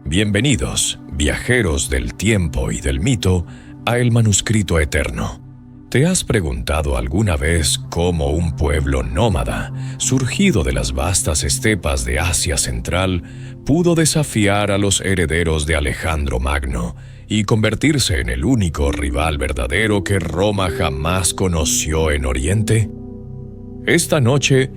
Bienvenidos, viajeros del tiempo y del mito, a El Manuscrito Eterno. ¿Te has preguntado alguna vez cómo un pueblo nómada, surgido de las vastas estepas de Asia Central, pudo desafiar a los herederos de Alejandro Magno y convertirse en el único rival verdadero que Roma jamás conoció en Oriente? Esta noche,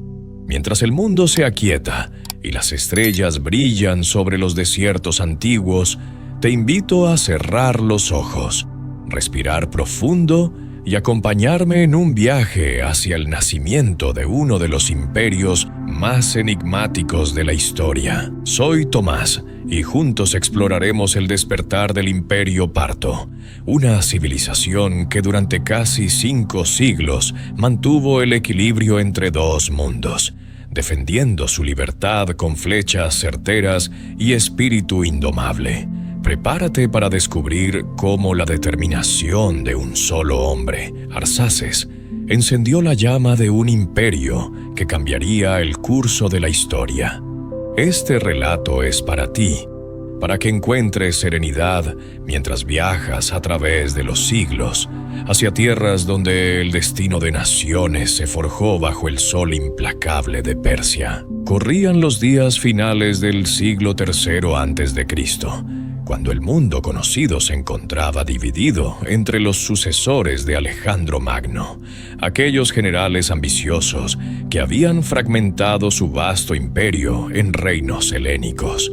mientras el mundo se aquieta y las estrellas brillan sobre los desiertos antiguos, te invito a cerrar los ojos, respirar profundo y acompañarme en un viaje hacia el nacimiento de uno de los imperios más enigmáticos de la historia. Soy Tomás y juntos exploraremos el despertar del Imperio Parto, una civilización que durante casi 5 siglos mantuvo el equilibrio entre dos mundos, defendiendo su libertad con flechas certeras y espíritu indomable. Prepárate para descubrir cómo la determinación de un solo hombre, Arsaces, encendió la llama de un imperio que cambiaría el curso de la historia. Este relato es para ti, para que encuentres serenidad mientras viajas a través de los siglos, hacia tierras donde el destino de naciones se forjó bajo el sol implacable de Persia. Corrían los días finales del siglo III a.C., cuando el mundo conocido se encontraba dividido entre los sucesores de Alejandro Magno, aquellos generales ambiciosos que habían fragmentado su vasto imperio en reinos helénicos.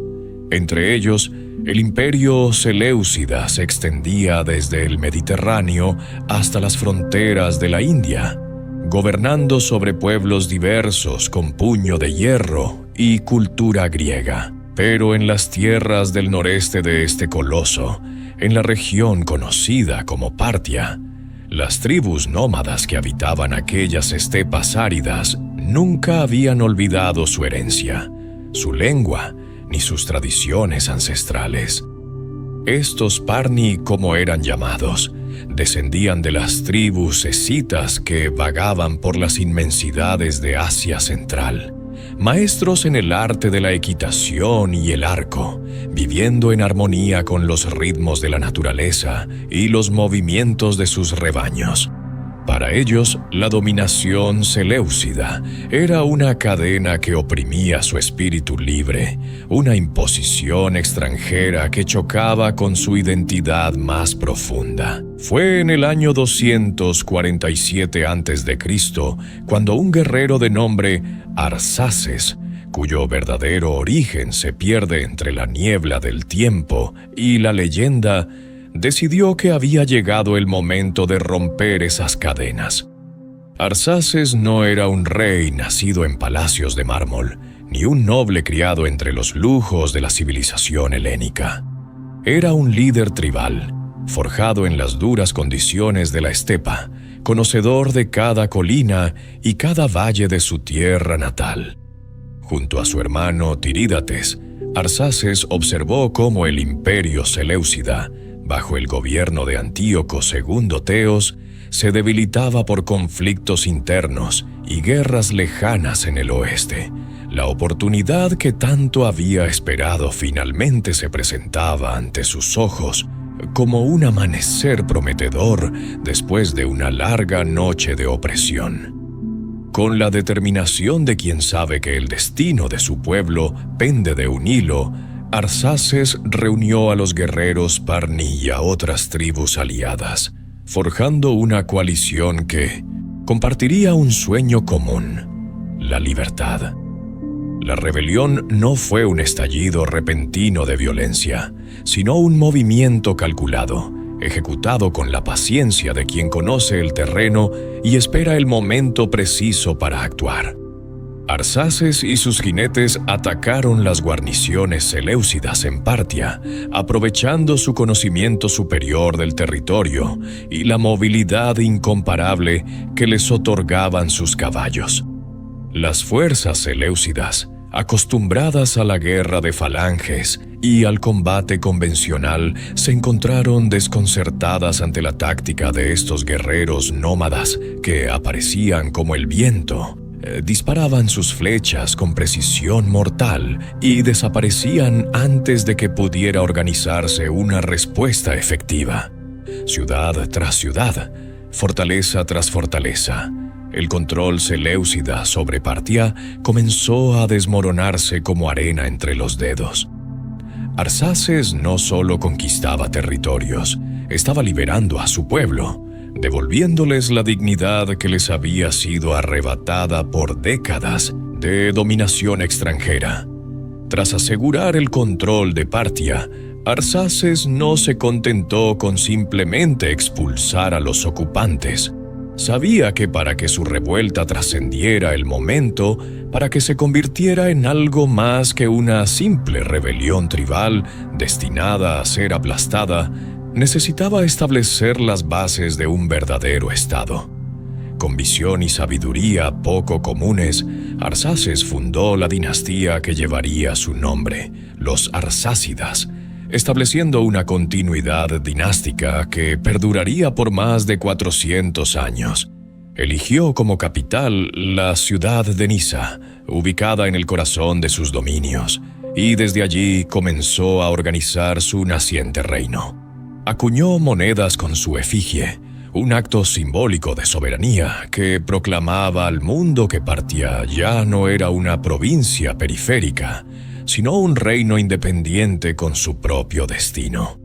Entre ellos, el imperio Seleucida se extendía desde el Mediterráneo hasta las fronteras de la India, gobernando sobre pueblos diversos con puño de hierro y cultura griega. Pero en las tierras del noreste de este coloso, en la región conocida como Partia, las tribus nómadas que habitaban aquellas estepas áridas nunca habían olvidado su herencia, su lengua, ni sus tradiciones ancestrales. Estos Parni, como eran llamados, descendían de las tribus escitas que vagaban por las inmensidades de Asia Central, maestros en el arte de la equitación y el arco, viviendo en armonía con los ritmos de la naturaleza y los movimientos de sus rebaños. Para ellos, la dominación seleucida era una cadena que oprimía su espíritu libre, una imposición extranjera que chocaba con su identidad más profunda. Fue en el año 247 a.C. cuando un guerrero de nombre Arsaces, cuyo verdadero origen se pierde entre la niebla del tiempo y la leyenda, decidió que había llegado el momento de romper esas cadenas. Arsaces no era un rey nacido en palacios de mármol, ni un noble criado entre los lujos de la civilización helénica. Era un líder tribal, forjado en las duras condiciones de la estepa, conocedor de cada colina y cada valle de su tierra natal. Junto a su hermano Tirídates, Arsaces observó cómo el imperio Seleucida, bajo el gobierno de Antíoco II Teos, se debilitaba por conflictos internos y guerras lejanas en el oeste. La oportunidad que tanto había esperado finalmente se presentaba ante sus ojos, como un amanecer prometedor después de una larga noche de opresión. Con la determinación de quien sabe que el destino de su pueblo pende de un hilo, Arsaces reunió a los guerreros Parni y a otras tribus aliadas, forjando una coalición que compartiría un sueño común: la libertad. La rebelión no fue un estallido repentino de violencia, sino un movimiento calculado, ejecutado con la paciencia de quien conoce el terreno y espera el momento preciso para actuar. Arsaces y sus jinetes atacaron las guarniciones seleucidas en Partia, aprovechando su conocimiento superior del territorio y la movilidad incomparable que les otorgaban sus caballos. Las fuerzas seleucidas, acostumbradas a la guerra de falanges y al combate convencional, se encontraron desconcertadas ante la táctica de estos guerreros nómadas que aparecían como el viento, disparaban sus flechas con precisión mortal y desaparecían antes de que pudiera organizarse una respuesta efectiva. Ciudad tras ciudad, fortaleza tras fortaleza, el control seleucida sobre Partia comenzó a desmoronarse como arena entre los dedos. Arsaces no solo conquistaba territorios, estaba liberando a su pueblo, devolviéndoles la dignidad que les había sido arrebatada por décadas de dominación extranjera. Tras asegurar el control de Partia, Arsaces no se contentó con simplemente expulsar a los ocupantes. Sabía que para que su revuelta trascendiera el momento, para que se convirtiera en algo más que una simple rebelión tribal destinada a ser aplastada, necesitaba establecer las bases de un verdadero Estado. Con visión y sabiduría poco comunes, Arsaces fundó la dinastía que llevaría su nombre, los Arsácidas, estableciendo una continuidad dinástica que perduraría por más de 400 años. Eligió como capital la ciudad de Nisa, ubicada en el corazón de sus dominios, y desde allí comenzó a organizar su naciente reino. Acuñó monedas con su efigie, un acto simbólico de soberanía que proclamaba al mundo que Partia ya no era una provincia periférica, sino un reino independiente con su propio destino.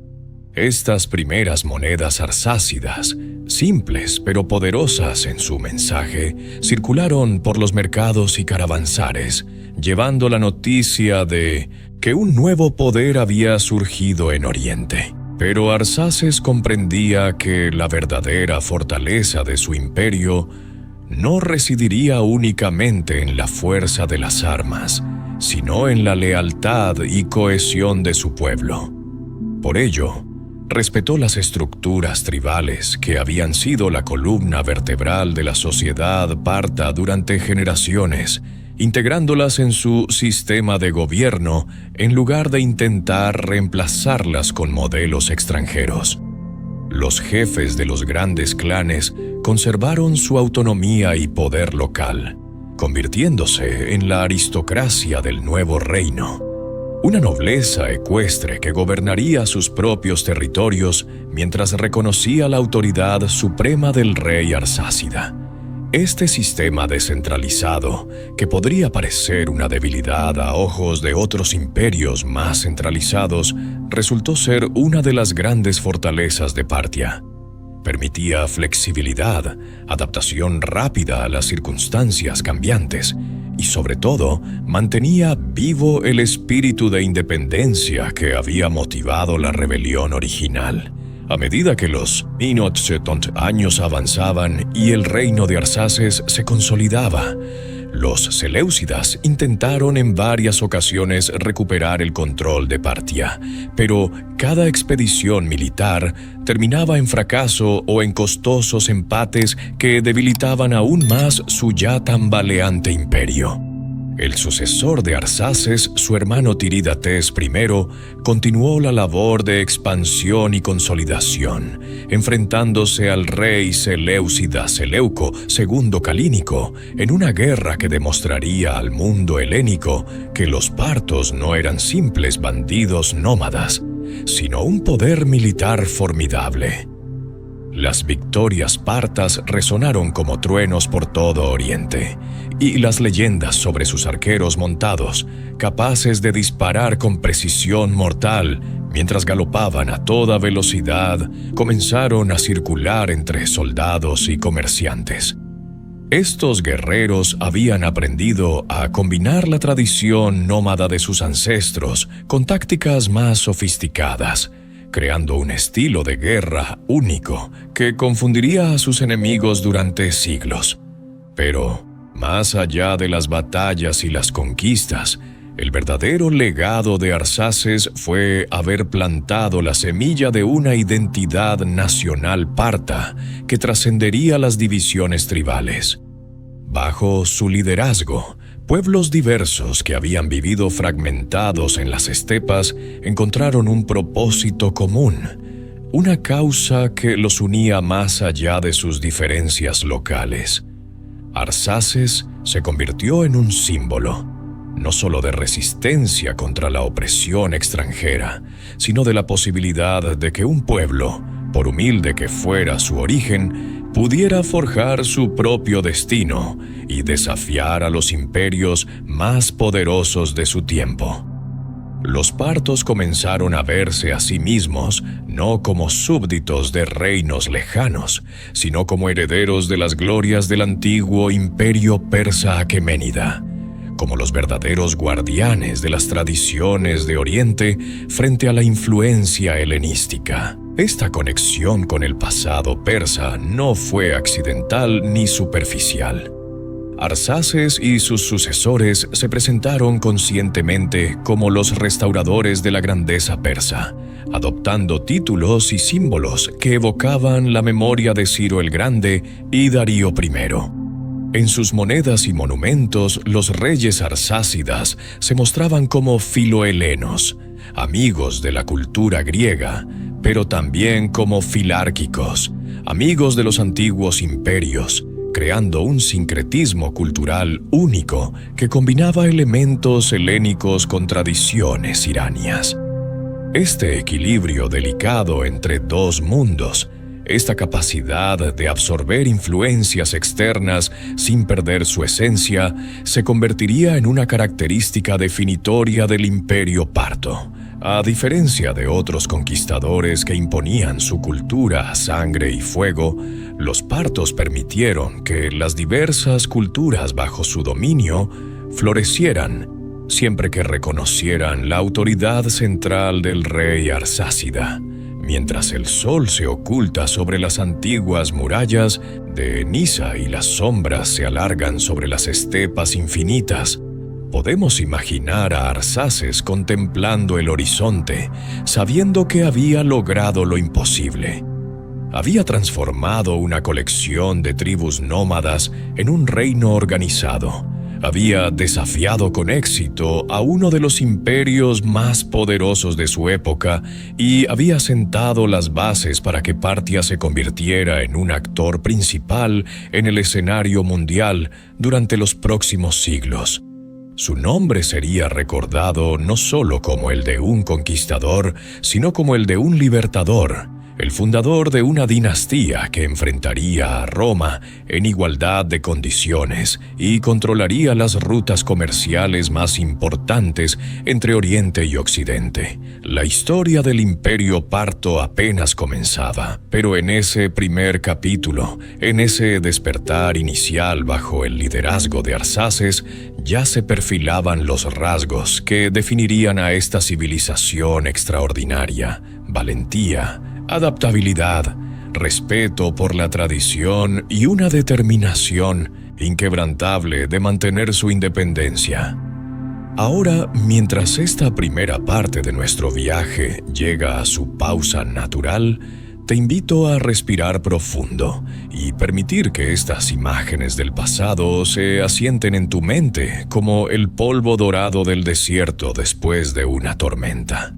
Estas primeras monedas arsácidas, simples pero poderosas en su mensaje, circularon por los mercados y caravansares, llevando la noticia de que un nuevo poder había surgido en Oriente. Pero Arsaces comprendía que la verdadera fortaleza de su imperio no residiría únicamente en la fuerza de las armas, sino en la lealtad y cohesión de su pueblo. Por ello, respetó las estructuras tribales que habían sido la columna vertebral de la sociedad parta durante generaciones, integrándolas en su sistema de gobierno en lugar de intentar reemplazarlas con modelos extranjeros. Los jefes de los grandes clanes conservaron su autonomía y poder local, convirtiéndose en la aristocracia del nuevo reino, una nobleza ecuestre que gobernaría sus propios territorios mientras reconocía la autoridad suprema del rey arsácida. Este sistema descentralizado, que podría parecer una debilidad a ojos de otros imperios más centralizados, resultó ser una de las grandes fortalezas de Partia. Permitía flexibilidad, adaptación rápida a las circunstancias cambiantes y, sobre todo, mantenía vivo el espíritu de independencia que había motivado la rebelión original. A medida que los años avanzaban y el reino de Arsaces se consolidaba, los seleucidas intentaron en varias ocasiones recuperar el control de Partia, pero cada expedición militar terminaba en fracaso o en costosos empates que debilitaban aún más su ya tambaleante imperio. El sucesor de Arsaces, su hermano Tiridates I, continuó la labor de expansión y consolidación, enfrentándose al rey seleucida Seleuco II Calínico en una guerra que demostraría al mundo helénico que los partos no eran simples bandidos nómadas, sino un poder militar formidable. Las victorias partas resonaron como truenos por todo Oriente, y las leyendas sobre sus arqueros montados, capaces de disparar con precisión mortal mientras galopaban a toda velocidad, comenzaron a circular entre soldados y comerciantes. Estos guerreros habían aprendido a combinar la tradición nómada de sus ancestros con tácticas más sofisticadas, creando un estilo de guerra único que confundiría a sus enemigos durante siglos. Pero, más allá de las batallas y las conquistas, el verdadero legado de Arsaces fue haber plantado la semilla de una identidad nacional parta que trascendería las divisiones tribales. Bajo su liderazgo, pueblos diversos que habían vivido fragmentados en las estepas encontraron un propósito común, una causa que los unía más allá de sus diferencias locales. Arsaces se convirtió en un símbolo, no solo de resistencia contra la opresión extranjera, sino de la posibilidad de que un pueblo, por humilde que fuera su origen, pudiera forjar su propio destino y desafiar a los imperios más poderosos de su tiempo. Los partos comenzaron a verse a sí mismos no como súbditos de reinos lejanos, sino como herederos de las glorias del antiguo imperio persa aqueménida, como los verdaderos guardianes de las tradiciones de Oriente frente a la influencia helenística. Esta conexión con el pasado persa no fue accidental ni superficial. Arsaces y sus sucesores se presentaron conscientemente como los restauradores de la grandeza persa, adoptando títulos y símbolos que evocaban la memoria de Ciro el Grande y Darío I. En sus monedas y monumentos, los reyes arsácidas se mostraban como filohelenos, amigos de la cultura griega, pero también como filárquicos, amigos de los antiguos imperios, creando un sincretismo cultural único que combinaba elementos helénicos con tradiciones iranias. Este equilibrio delicado entre dos mundos, esta capacidad de absorber influencias externas sin perder su esencia, se convertiría en una característica definitoria del imperio parto. A diferencia de otros conquistadores que imponían su cultura a sangre y fuego, los partos permitieron que las diversas culturas bajo su dominio florecieran, siempre que reconocieran la autoridad central del rey arsácida. Mientras el sol se oculta sobre las antiguas murallas de Nisa y las sombras se alargan sobre las estepas infinitas, podemos imaginar a Arsaces contemplando el horizonte, sabiendo que había logrado lo imposible. Había transformado una colección de tribus nómadas en un reino organizado. Había desafiado con éxito a uno de los imperios más poderosos de su época y había sentado las bases para que Partia se convirtiera en un actor principal en el escenario mundial durante los próximos siglos. Su nombre sería recordado no solo como el de un conquistador, sino como el de un libertador, el fundador de una dinastía que enfrentaría a Roma en igualdad de condiciones y controlaría las rutas comerciales más importantes entre Oriente y Occidente. La historia del Imperio Parto apenas comenzaba, pero en ese primer capítulo, en ese despertar inicial bajo el liderazgo de Arsaces, ya se perfilaban los rasgos que definirían a esta civilización extraordinaria: valentía, adaptabilidad, respeto por la tradición y una determinación inquebrantable de mantener su independencia. Ahora, mientras esta primera parte de nuestro viaje llega a su pausa natural, te invito a respirar profundo y permitir que estas imágenes del pasado se asienten en tu mente como el polvo dorado del desierto después de una tormenta.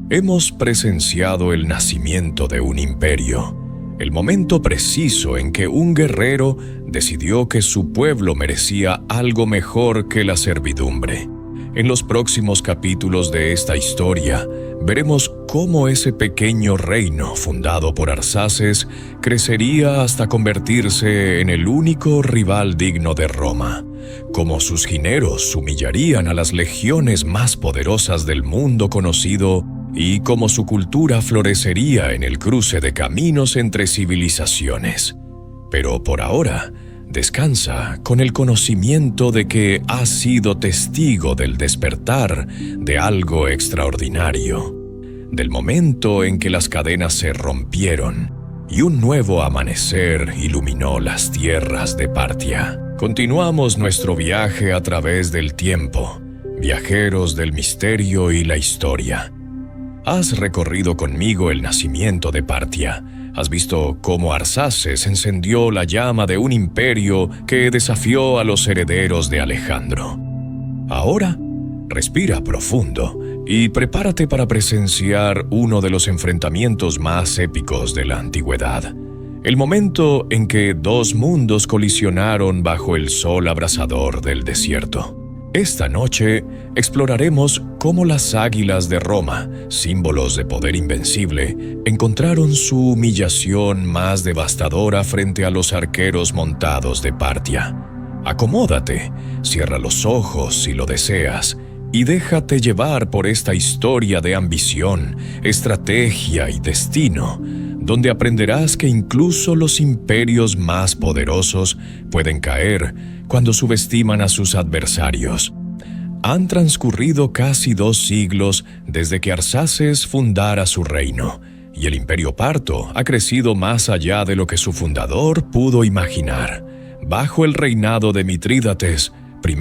Hemos presenciado el nacimiento de un imperio, el momento preciso en que un guerrero decidió que su pueblo merecía algo mejor que la servidumbre. En los próximos capítulos de esta historia, veremos cómo ese pequeño reino fundado por Arsaces crecería hasta convertirse en el único rival digno de Roma, cómo sus jineros humillarían a las legiones más poderosas del mundo conocido y cómo su cultura florecería en el cruce de caminos entre civilizaciones. Pero por ahora, descansa con el conocimiento de que has sido testigo del despertar de algo extraordinario, del momento en que las cadenas se rompieron y un nuevo amanecer iluminó las tierras de Partia. Continuamos nuestro viaje a través del tiempo, viajeros del misterio y la historia. Has recorrido conmigo el nacimiento de Partia. Has visto cómo Arsaces encendió la llama de un imperio que desafió a los herederos de Alejandro. Ahora, respira profundo y prepárate para presenciar uno de los enfrentamientos más épicos de la antigüedad, el momento en que dos mundos colisionaron bajo el sol abrasador del desierto. Esta noche exploraremos cómo las águilas de Roma, símbolos de poder invencible, encontraron su humillación más devastadora frente a los arqueros montados de Partia. Acomódate, cierra los ojos si lo deseas, y déjate llevar por esta historia de ambición, estrategia y destino, donde aprenderás que incluso los imperios más poderosos pueden caer cuando subestiman a sus adversarios. Han transcurrido casi 2 siglos desde que Arsaces fundara su reino, y el imperio parto ha crecido más allá de lo que su fundador pudo imaginar. Bajo el reinado de Mitrídates I,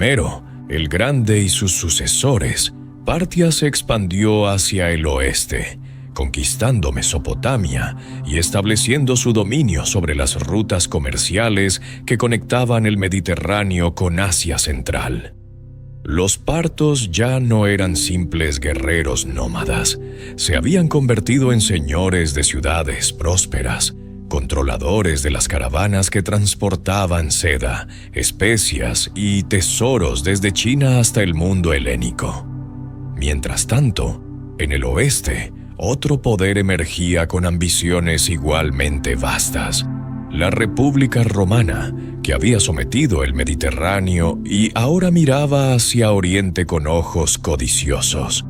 el Grande, y sus sucesores, Partia se expandió hacia el oeste, conquistando Mesopotamia y estableciendo su dominio sobre las rutas comerciales que conectaban el Mediterráneo con Asia Central. Los partos ya no eran simples guerreros nómadas, se habían convertido en señores de ciudades prósperas, controladores de las caravanas que transportaban seda, especias y tesoros desde China hasta el mundo helénico. Mientras tanto, en el oeste, otro poder emergía con ambiciones igualmente vastas: la República Romana, que había sometido el Mediterráneo y ahora miraba hacia Oriente con ojos codiciosos.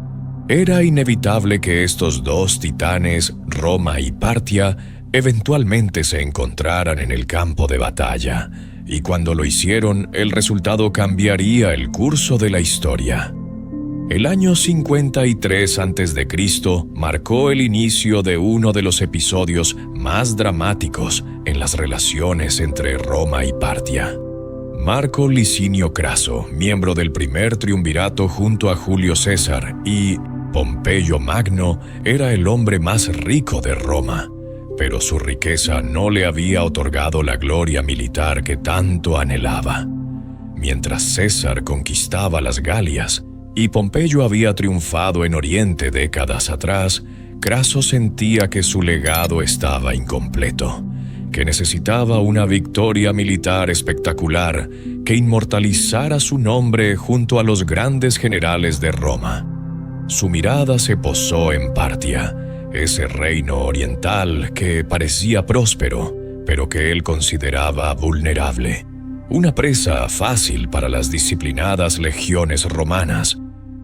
Era inevitable que estos dos titanes, Roma y Partia, eventualmente se encontraran en el campo de batalla, y cuando lo hicieron, el resultado cambiaría el curso de la historia. El año 53 a.C. marcó el inicio de uno de los episodios más dramáticos en las relaciones entre Roma y Partia. Marco Licinio Craso, miembro del primer triunvirato junto a Julio César, y Pompeyo Magno, era el hombre más rico de Roma, pero su riqueza no le había otorgado la gloria militar que tanto anhelaba. Mientras César conquistaba las Galias y Pompeyo había triunfado en Oriente décadas atrás, Craso sentía que su legado estaba incompleto, que necesitaba una victoria militar espectacular que inmortalizara su nombre junto a los grandes generales de Roma. Su mirada se posó en Partia, ese reino oriental que parecía próspero, pero que él consideraba vulnerable. Una presa fácil para las disciplinadas legiones romanas.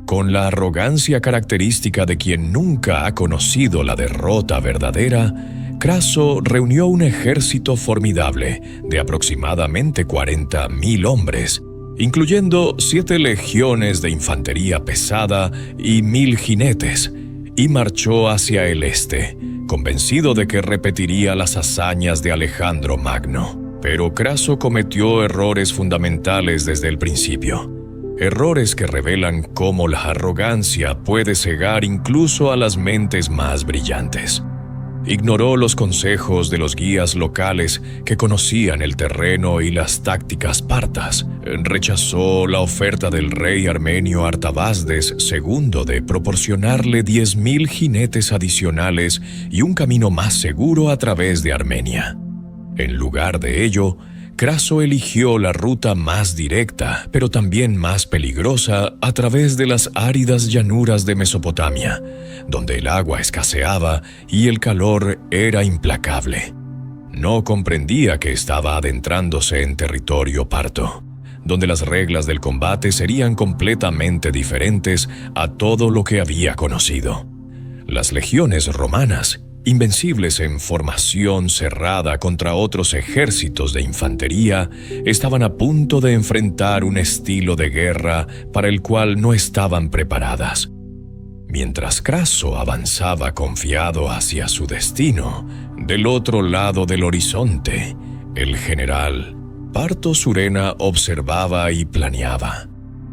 Con la arrogancia característica de quien nunca ha conocido la derrota verdadera, Craso reunió un ejército formidable de aproximadamente 40.000 hombres, incluyendo 7 legiones de infantería pesada y 1.000 jinetes, y marchó hacia el este, convencido de que repetiría las hazañas de Alejandro Magno. Pero Craso cometió errores fundamentales desde el principio. Errores que revelan cómo la arrogancia puede cegar incluso a las mentes más brillantes. Ignoró los consejos de los guías locales que conocían el terreno y las tácticas partas. Rechazó la oferta del rey armenio Artabazdes II de proporcionarle 10.000 jinetes adicionales y un camino más seguro a través de Armenia. En lugar de ello, Craso eligió la ruta más directa, pero también más peligrosa, a través de las áridas llanuras de Mesopotamia, donde el agua escaseaba y el calor era implacable. No comprendía que estaba adentrándose en territorio parto, donde las reglas del combate serían completamente diferentes a todo lo que había conocido. Las legiones romanas, invencibles en formación cerrada contra otros ejércitos de infantería, estaban a punto de enfrentar un estilo de guerra para el cual no estaban preparadas. Mientras Craso avanzaba confiado hacia su destino, del otro lado del horizonte, el general Parto Surena observaba y planeaba.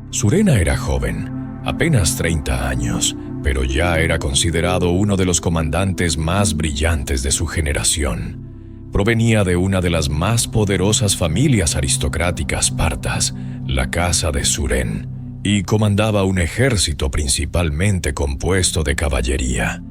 Surena era joven, apenas 30 años, pero ya era considerado uno de los comandantes más brillantes de su generación. Provenía de una de las más poderosas familias aristocráticas partas, la Casa de Surén, y comandaba un ejército principalmente compuesto de caballería.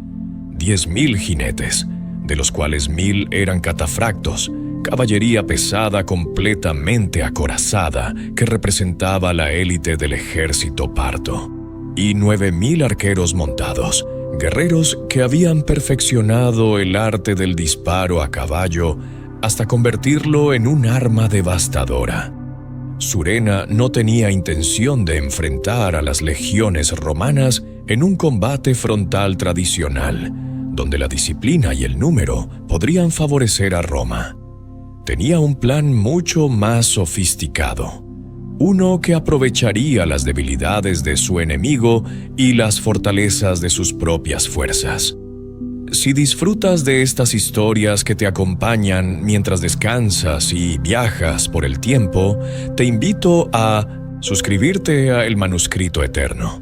10.000 jinetes, de los cuales 1000 eran catafractos, caballería pesada completamente acorazada que representaba la élite del ejército parto, y 9000 arqueros montados, guerreros que habían perfeccionado el arte del disparo a caballo hasta convertirlo en un arma devastadora. Surena no tenía intención de enfrentar a las legiones romanas en un combate frontal tradicional, donde la disciplina y el número podrían favorecer a Roma. Tenía un plan mucho más sofisticado, uno que aprovecharía las debilidades de su enemigo y las fortalezas de sus propias fuerzas. Si disfrutas de estas historias que te acompañan mientras descansas y viajas por el tiempo, te invito a suscribirte a El Manuscrito Eterno.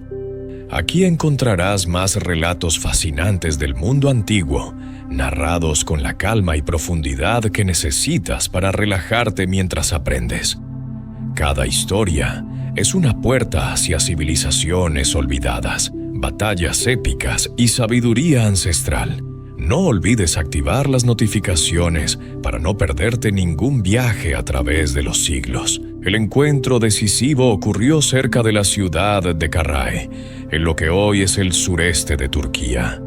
Aquí encontrarás más relatos fascinantes del mundo antiguo, narrados con la calma y profundidad que necesitas para relajarte mientras aprendes. Cada historia es una puerta hacia civilizaciones olvidadas, batallas épicas y sabiduría ancestral. No olvides activar las notificaciones para no perderte ningún viaje a través de los siglos. El encuentro decisivo ocurrió cerca de la ciudad de Carrhae, en lo que hoy es el sureste de Turquía.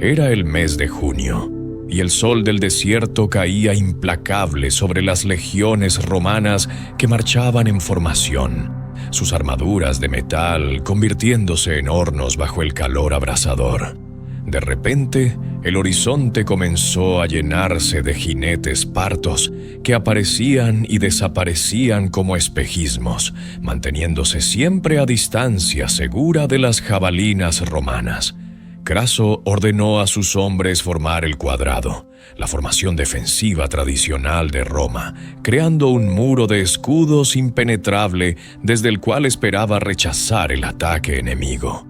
Era el mes de junio, y el sol del desierto caía implacable sobre las legiones romanas que marchaban en formación, sus armaduras de metal convirtiéndose en hornos bajo el calor abrasador. De repente, el horizonte comenzó a llenarse de jinetes partos que aparecían y desaparecían como espejismos, manteniéndose siempre a distancia segura de las jabalinas romanas. Craso ordenó a sus hombres formar el cuadrado, la formación defensiva tradicional de Roma, creando un muro de escudos impenetrable desde el cual esperaba rechazar el ataque enemigo.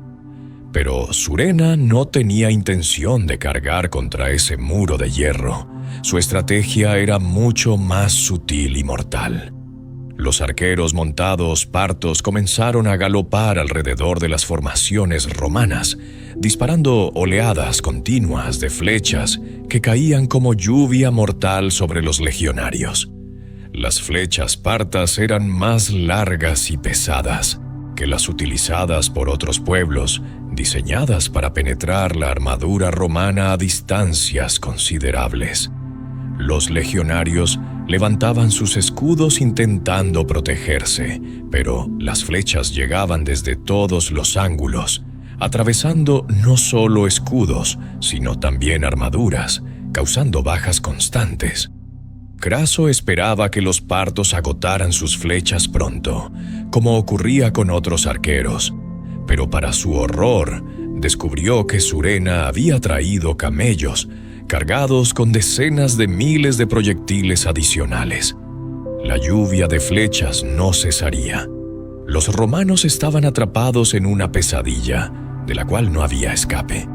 Pero Surena no tenía intención de cargar contra ese muro de hierro. Su estrategia era mucho más sutil y mortal. Los arqueros montados partos comenzaron a galopar alrededor de las formaciones romanas, disparando oleadas continuas de flechas que caían como lluvia mortal sobre los legionarios. Las flechas partas eran más largas y pesadas que las utilizadas por otros pueblos, diseñadas para penetrar la armadura romana a distancias considerables. Los legionarios levantaban sus escudos intentando protegerse, pero las flechas llegaban desde todos los ángulos, atravesando no solo escudos, sino también armaduras, causando bajas constantes. Craso esperaba que los partos agotaran sus flechas pronto, como ocurría con otros arqueros, pero para su horror, descubrió que Surena había traído camellos cargados con decenas de miles de proyectiles adicionales. La lluvia de flechas no cesaría. Los romanos estaban atrapados en una pesadilla, de la cual no había escape.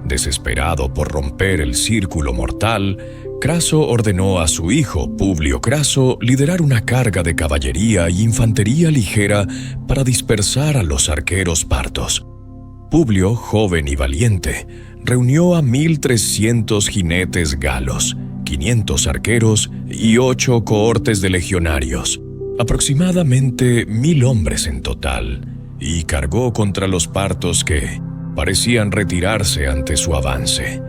Desesperado por romper el círculo mortal, Craso ordenó a su hijo, Publio Craso, liderar una carga de caballería y infantería ligera para dispersar a los arqueros partos. Publio, joven y valiente, reunió a 1,300 jinetes galos, 500 arqueros y 8 cohortes de legionarios, aproximadamente 1000 hombres en total, y cargó contra los partos que parecían retirarse ante su avance.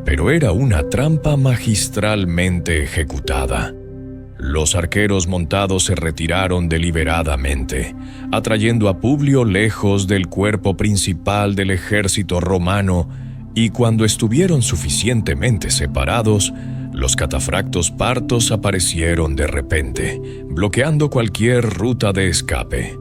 Pero era una trampa magistralmente ejecutada. Los arqueros montados se retiraron deliberadamente, atrayendo a Publio lejos del cuerpo principal del ejército romano, y cuando estuvieron suficientemente separados, los catafractos partos aparecieron de repente, bloqueando cualquier ruta de escape.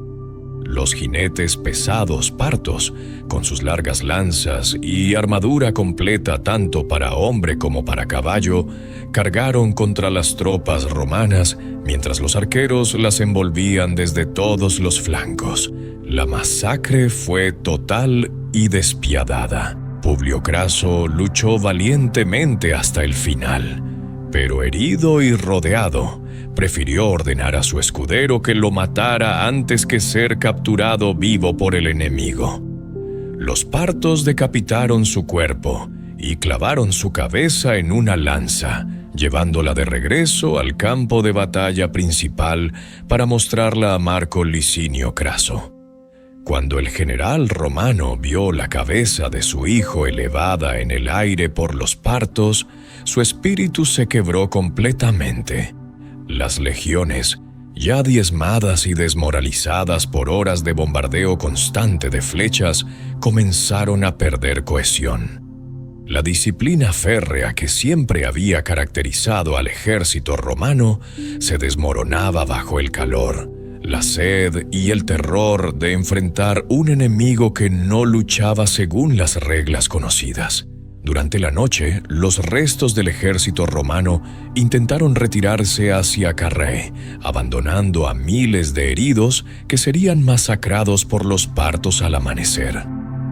Los jinetes pesados partos, con sus largas lanzas y armadura completa tanto para hombre como para caballo, cargaron contra las tropas romanas, mientras los arqueros las envolvían desde todos los flancos. La masacre fue total y despiadada. Publio Craso luchó valientemente hasta el final, pero herido y rodeado, prefirió ordenar a su escudero que lo matara antes que ser capturado vivo por el enemigo. Los partos decapitaron su cuerpo y clavaron su cabeza en una lanza, llevándola de regreso al campo de batalla principal para mostrarla a Marco Licinio Craso. Cuando el general romano vio la cabeza de su hijo elevada en el aire por los partos, su espíritu se quebró completamente. Las legiones, ya diezmadas y desmoralizadas por horas de bombardeo constante de flechas, comenzaron a perder cohesión. La disciplina férrea que siempre había caracterizado al ejército romano se desmoronaba bajo el calor, la sed y el terror de enfrentar un enemigo que no luchaba según las reglas conocidas. Durante la noche, los restos del ejército romano intentaron retirarse hacia Carrae, abandonando a miles de heridos que serían masacrados por los partos al amanecer.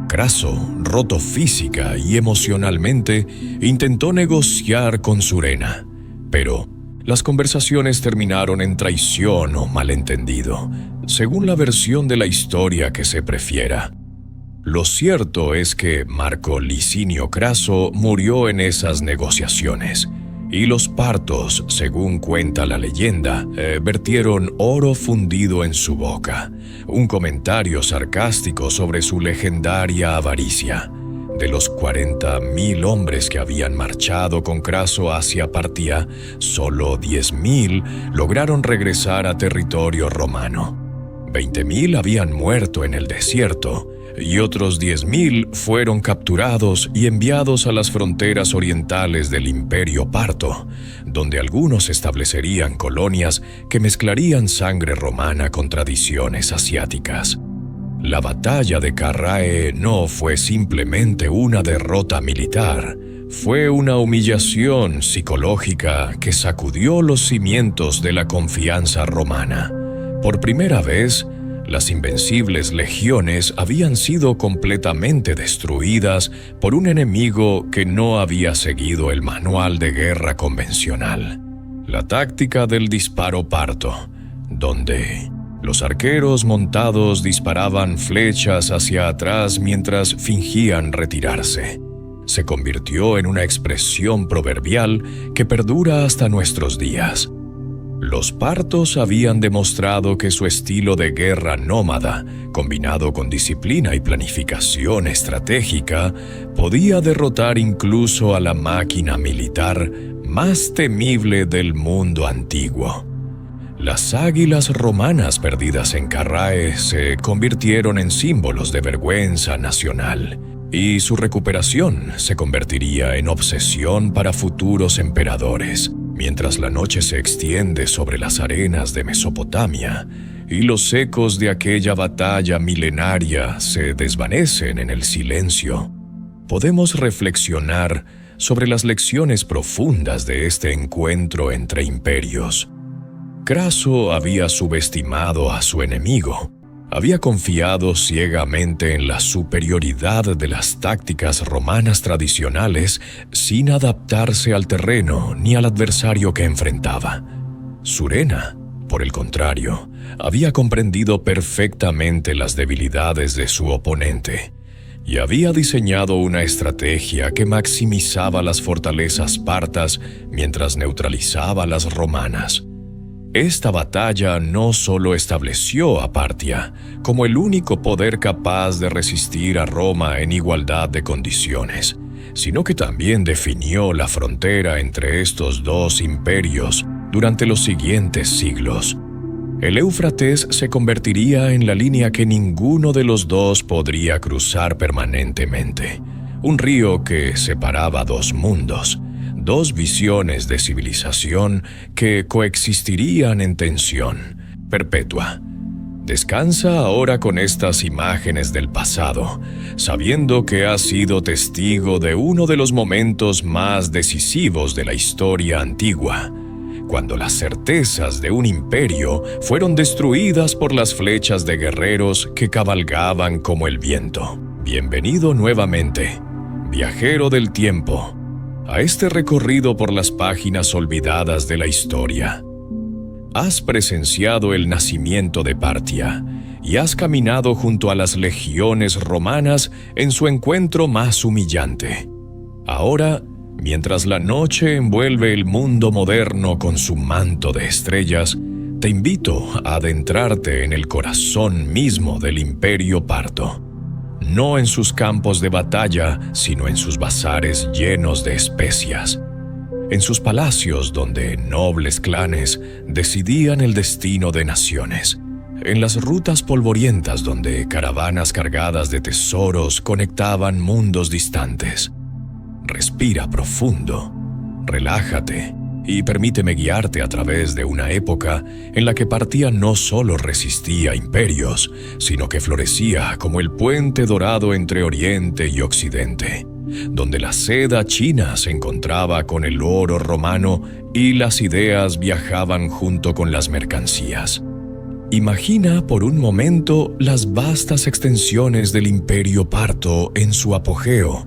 Craso, roto física y emocionalmente, intentó negociar con Surena, pero las conversaciones terminaron en traición o malentendido, según la versión de la historia que se prefiera. Lo cierto es que Marco Licinio Craso murió en esas negociaciones, y los partos, según cuenta la leyenda, vertieron oro fundido en su boca, un comentario sarcástico sobre su legendaria avaricia. De los 40.000 hombres que habían marchado con Craso hacia Partia, solo 10.000 lograron regresar a territorio romano. 20.000 habían muerto en el desierto, y otros 10.000 fueron capturados y enviados a las fronteras orientales del Imperio Parto, donde algunos establecerían colonias que mezclarían sangre romana con tradiciones asiáticas. La batalla de Carrae no fue simplemente una derrota militar, fue una humillación psicológica que sacudió los cimientos de la confianza romana. Por primera vez, las invencibles legiones habían sido completamente destruidas por un enemigo que no había seguido el manual de guerra convencional, la táctica del disparo parto, donde los arqueros montados disparaban flechas hacia atrás mientras fingían retirarse. Se convirtió en una expresión proverbial que perdura hasta nuestros días. Los partos habían demostrado que su estilo de guerra nómada, combinado con disciplina y planificación estratégica, podía derrotar incluso a la máquina militar más temible del mundo antiguo. Las águilas romanas perdidas en Carrae se convirtieron en símbolos de vergüenza nacional, y su recuperación se convertiría en obsesión para futuros emperadores. Mientras la noche se extiende sobre las arenas de Mesopotamia y los ecos de aquella batalla milenaria se desvanecen en el silencio, podemos reflexionar sobre las lecciones profundas de este encuentro entre imperios. Craso había subestimado a su enemigo, había confiado ciegamente en la superioridad de las tácticas romanas tradicionales sin adaptarse al terreno ni al adversario que enfrentaba. Surena, por el contrario, había comprendido perfectamente las debilidades de su oponente y había diseñado una estrategia que maximizaba las fortalezas partas mientras neutralizaba las romanas. Esta batalla no solo estableció a Partia como el único poder capaz de resistir a Roma en igualdad de condiciones, sino que también definió la frontera entre estos dos imperios durante los siguientes siglos. El Éufrates se convertiría en la línea que ninguno de los dos podría cruzar permanentemente, un río que separaba dos mundos, dos visiones de civilización que coexistirían en tensión perpetua. Descansa ahora con estas imágenes del pasado, sabiendo que has sido testigo de uno de los momentos más decisivos de la historia antigua, cuando las certezas de un imperio fueron destruidas por las flechas de guerreros que cabalgaban como el viento. Bienvenido nuevamente, viajero del tiempo, a este recorrido por las páginas olvidadas de la historia. Has presenciado el nacimiento de Partia y has caminado junto a las legiones romanas en su encuentro más humillante. Ahora, mientras la noche envuelve el mundo moderno con su manto de estrellas, te invito a adentrarte en el corazón mismo del Imperio Parto. No en sus campos de batalla, sino en sus bazares llenos de especias. En sus palacios donde nobles clanes decidían el destino de naciones. En las rutas polvorientas donde caravanas cargadas de tesoros conectaban mundos distantes. Respira profundo, relájate y permíteme guiarte a través de una época en la que Partia no solo resistía imperios, sino que florecía como el puente dorado entre Oriente y Occidente, donde la seda china se encontraba con el oro romano y las ideas viajaban junto con las mercancías. Imagina por un momento las vastas extensiones del Imperio Parto en su apogeo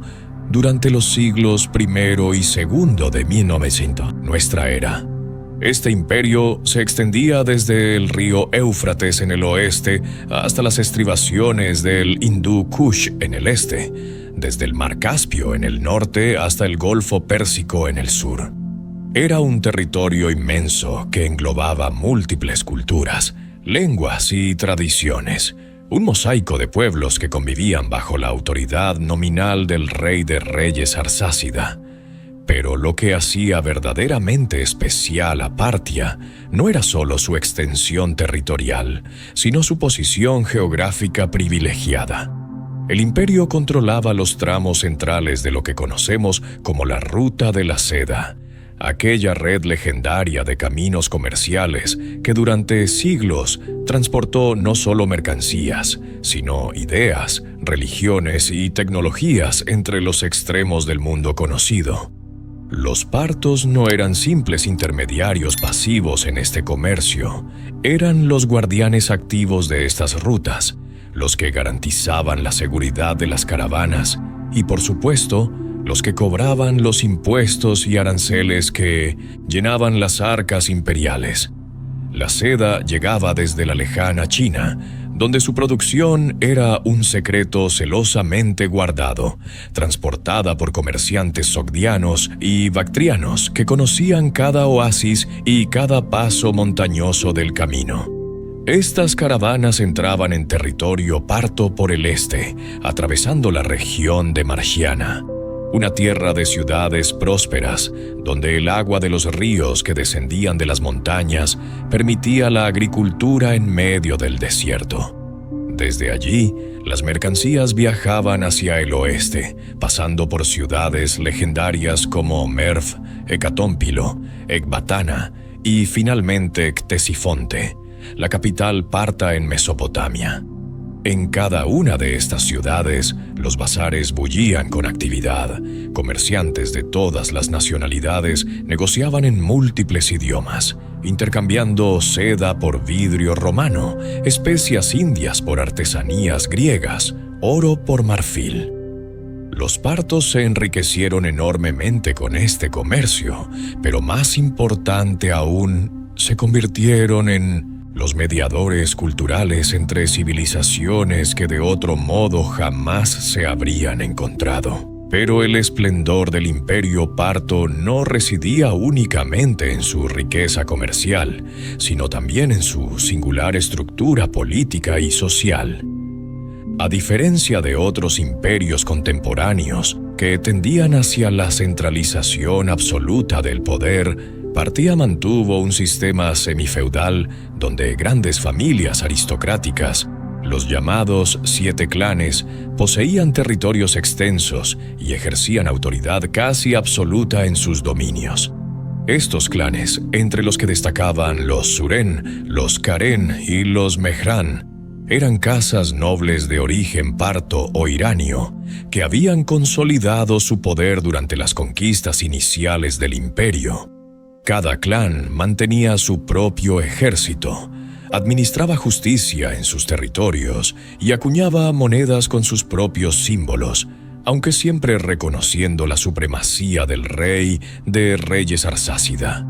durante los siglos I y II de 1900, nuestra era. Este imperio se extendía desde el río Éufrates en el oeste hasta las estribaciones del Hindú Kush en el este, desde el mar Caspio en el norte hasta el Golfo Pérsico en el sur. Era un territorio inmenso que englobaba múltiples culturas, lenguas y tradiciones, un mosaico de pueblos que convivían bajo la autoridad nominal del rey de reyes Arsácida. Pero lo que hacía verdaderamente especial a Partia no era solo su extensión territorial, sino su posición geográfica privilegiada. El imperio controlaba los tramos centrales de lo que conocemos como la Ruta de la Seda, aquella red legendaria de caminos comerciales que durante siglos transportó no solo mercancías, sino ideas, religiones y tecnologías entre los extremos del mundo conocido. Los partos no eran simples intermediarios pasivos en este comercio, eran los guardianes activos de estas rutas, los que garantizaban la seguridad de las caravanas y, por supuesto, los que cobraban los impuestos y aranceles que llenaban las arcas imperiales. La seda llegaba desde la lejana China, donde su producción era un secreto celosamente guardado, transportada por comerciantes sogdianos y bactrianos que conocían cada oasis y cada paso montañoso del camino. Estas caravanas entraban en territorio parto por el este, atravesando la región de Margiana, una tierra de ciudades prósperas, donde el agua de los ríos que descendían de las montañas permitía la agricultura en medio del desierto. Desde allí, las mercancías viajaban hacia el oeste, pasando por ciudades legendarias como Merv, Hecatómpilo, Ecbatana y finalmente Ctesifonte, la capital parta en Mesopotamia. En cada una de estas ciudades, los bazares bullían con actividad. Comerciantes de todas las nacionalidades negociaban en múltiples idiomas, intercambiando seda por vidrio romano, especias indias por artesanías griegas, oro por marfil. Los partos se enriquecieron enormemente con este comercio, pero más importante aún, se convirtieron en los mediadores culturales entre civilizaciones que de otro modo jamás se habrían encontrado. Pero el esplendor del imperio parto no residía únicamente en su riqueza comercial, sino también en su singular estructura política y social. A diferencia de otros imperios contemporáneos que tendían hacia la centralización absoluta del poder, Partia mantuvo un sistema semifeudal donde grandes familias aristocráticas, los llamados 7 clanes, poseían territorios extensos y ejercían autoridad casi absoluta en sus dominios. Estos clanes, entre los que destacaban los Suren, los Karen y los Mehran, eran casas nobles de origen parto o iranio que habían consolidado su poder durante las conquistas iniciales del imperio. Cada clan mantenía su propio ejército, administraba justicia en sus territorios y acuñaba monedas con sus propios símbolos, aunque siempre reconociendo la supremacía del rey de reyes Arsácida.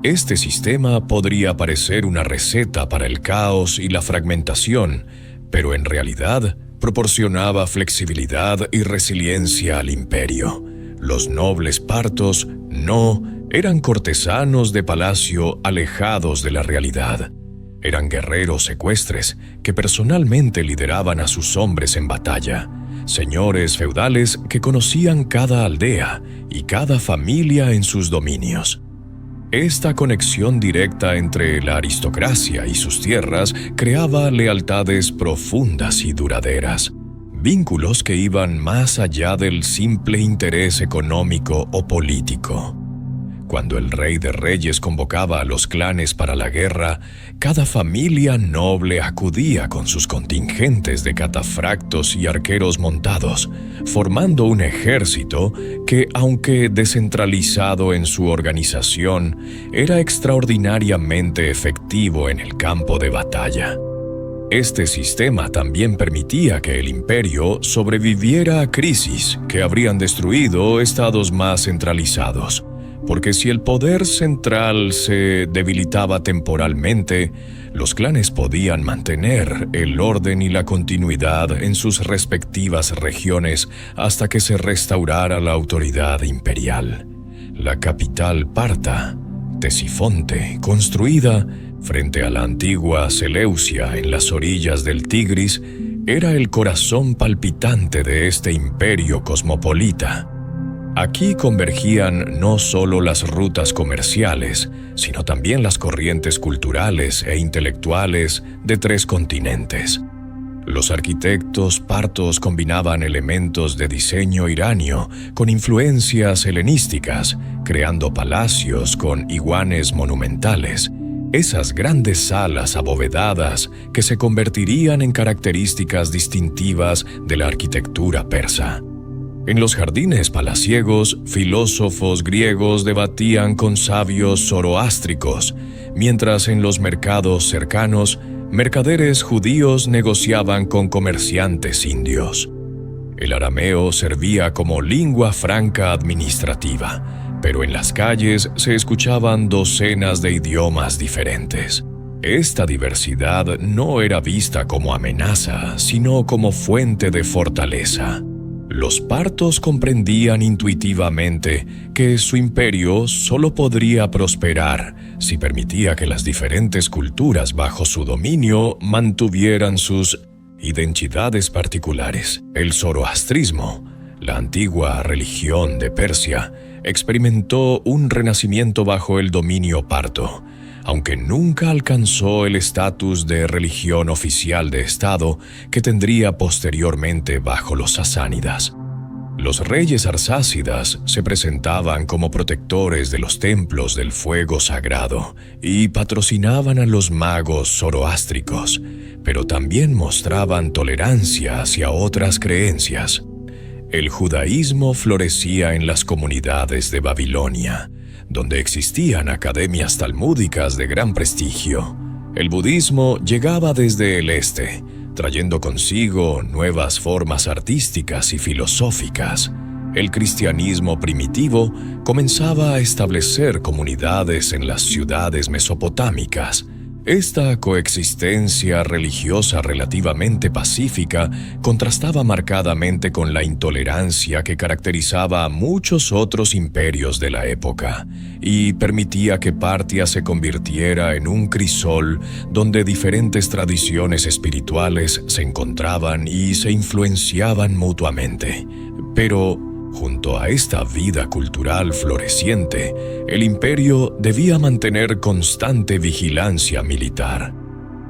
Este sistema podría parecer una receta para el caos y la fragmentación, pero en realidad proporcionaba flexibilidad y resiliencia al imperio, Los nobles partos eran cortesanos de palacio alejados de la realidad. Eran guerreros ecuestres que personalmente lideraban a sus hombres en batalla, señores feudales que conocían cada aldea y cada familia en sus dominios. Esta conexión directa entre la aristocracia y sus tierras creaba lealtades profundas y duraderas, vínculos que iban más allá del simple interés económico o político. Cuando el rey de reyes convocaba a los clanes para la guerra, cada familia noble acudía con sus contingentes de catafractos y arqueros montados, formando un ejército que, aunque descentralizado en su organización, era extraordinariamente efectivo en el campo de batalla. Este sistema también permitía que el imperio sobreviviera a crisis que habrían destruido estados más centralizados. Porque si el poder central se debilitaba temporalmente, los clanes podían mantener el orden y la continuidad en sus respectivas regiones hasta que se restaurara la autoridad imperial. La capital parta, Ctesifonte, construida frente a la antigua Seleucia en las orillas del Tigris, era el corazón palpitante de este imperio cosmopolita. Aquí convergían no solo las rutas comerciales, sino también las corrientes culturales e intelectuales de 3 continentes. Los arquitectos partos combinaban elementos de diseño iranio con influencias helenísticas, creando palacios con iguanes monumentales, esas grandes salas abovedadas que se convertirían en características distintivas de la arquitectura persa. En los jardines palaciegos, filósofos griegos debatían con sabios zoroástricos, mientras en los mercados cercanos, mercaderes judíos negociaban con comerciantes indios. El arameo servía como lingua franca administrativa, pero en las calles se escuchaban docenas de idiomas diferentes. Esta diversidad no era vista como amenaza, sino como fuente de fortaleza. Los partos comprendían intuitivamente que su imperio solo podría prosperar si permitía que las diferentes culturas bajo su dominio mantuvieran sus identidades particulares. El zoroastrismo, la antigua religión de Persia, experimentó un renacimiento bajo el dominio parto, aunque nunca alcanzó el estatus de religión oficial de Estado que tendría posteriormente bajo los sasánidas. Los reyes arsácidas se presentaban como protectores de los templos del fuego sagrado y patrocinaban a los magos zoroástricos, pero también mostraban tolerancia hacia otras creencias. El judaísmo florecía en las comunidades de Babilonia, donde existían academias talmúdicas de gran prestigio. El budismo llegaba desde el este, trayendo consigo nuevas formas artísticas y filosóficas. El cristianismo primitivo comenzaba a establecer comunidades en las ciudades mesopotámicas. Esta coexistencia religiosa relativamente pacífica contrastaba marcadamente con la intolerancia que caracterizaba a muchos otros imperios de la época y permitía que Partia se convirtiera en un crisol donde diferentes tradiciones espirituales se encontraban y se influenciaban mutuamente. Pero junto a esta vida cultural floreciente, el imperio debía mantener constante vigilancia militar.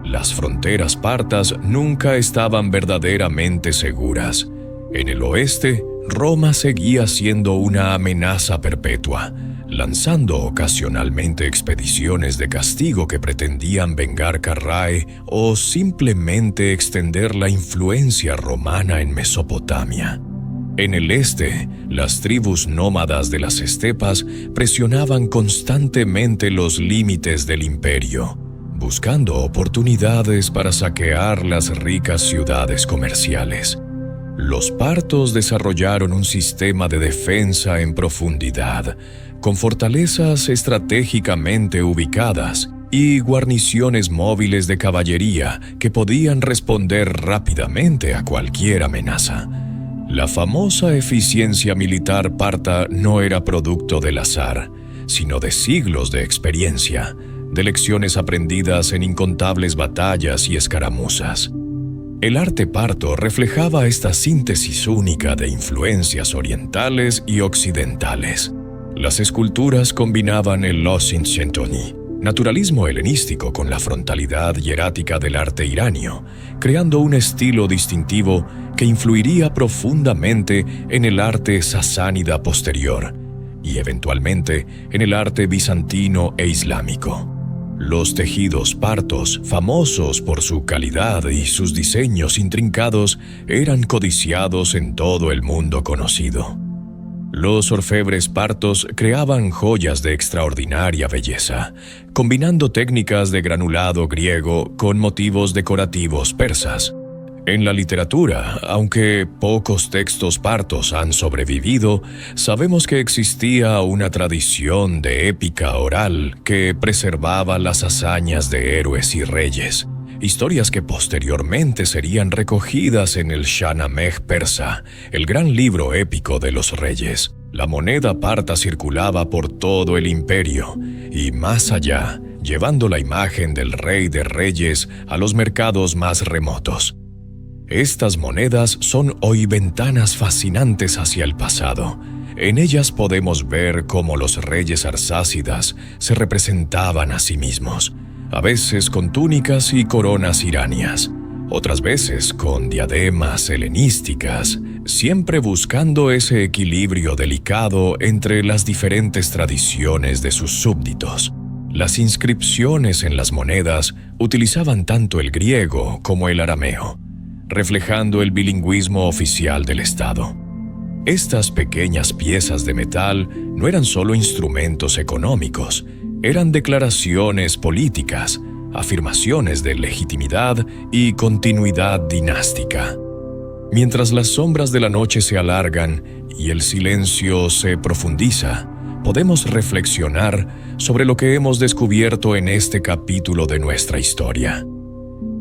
Las fronteras partas nunca estaban verdaderamente seguras. En el oeste, Roma seguía siendo una amenaza perpetua, lanzando ocasionalmente expediciones de castigo que pretendían vengar Carrae o simplemente extender la influencia romana en Mesopotamia. En el este, las tribus nómadas de las estepas presionaban constantemente los límites del imperio, buscando oportunidades para saquear las ricas ciudades comerciales. Los partos desarrollaron un sistema de defensa en profundidad, con fortalezas estratégicamente ubicadas y guarniciones móviles de caballería que podían responder rápidamente a cualquier amenaza. La famosa eficiencia militar parta no era producto del azar, sino de siglos de experiencia, de lecciones aprendidas en incontables batallas y escaramuzas. El arte parto reflejaba esta síntesis única de influencias orientales y occidentales. Las esculturas combinaban el L'Occidentoni, naturalismo helenístico, con la frontalidad hierática del arte iranio, creando un estilo distintivo que influiría profundamente en el arte sasánida posterior y eventualmente en el arte bizantino e islámico. Los tejidos partos, famosos por su calidad y sus diseños intrincados, eran codiciados en todo el mundo conocido. Los orfebres partos creaban joyas de extraordinaria belleza, combinando técnicas de granulado griego con motivos decorativos persas. En la literatura, aunque pocos textos partos han sobrevivido, sabemos que existía una tradición de épica oral que preservaba las hazañas de héroes y reyes, historias que posteriormente serían recogidas en el Shahnameh persa, el gran libro épico de los reyes. La moneda parta circulaba por todo el imperio y más allá, llevando la imagen del rey de reyes a los mercados más remotos. Estas monedas son hoy ventanas fascinantes hacia el pasado. En ellas podemos ver cómo los reyes arsácidas se representaban a sí mismos, a veces con túnicas y coronas iranias, otras veces con diademas helenísticas, siempre buscando ese equilibrio delicado entre las diferentes tradiciones de sus súbditos. Las inscripciones en las monedas utilizaban tanto el griego como el arameo, reflejando el bilingüismo oficial del Estado. Estas pequeñas piezas de metal no eran solo instrumentos económicos, eran declaraciones políticas, afirmaciones de legitimidad y continuidad dinástica. Mientras las sombras de la noche se alargan y el silencio se profundiza, podemos reflexionar sobre lo que hemos descubierto en este capítulo de nuestra historia.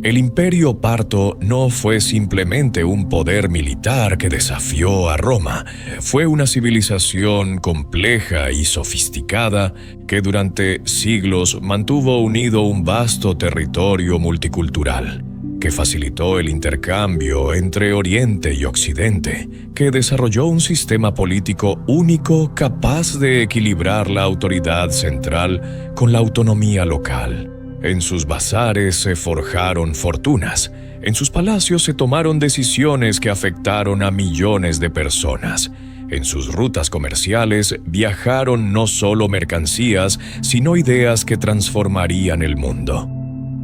El imperio parto no fue simplemente un poder militar que desafió a Roma, fue una civilización compleja y sofisticada que durante siglos mantuvo unido un vasto territorio multicultural, que facilitó el intercambio entre Oriente y Occidente, que desarrolló un sistema político único capaz de equilibrar la autoridad central con la autonomía local. En sus bazares se forjaron fortunas, en sus palacios se tomaron decisiones que afectaron a millones de personas. En sus rutas comerciales viajaron no solo mercancías, sino ideas que transformarían el mundo.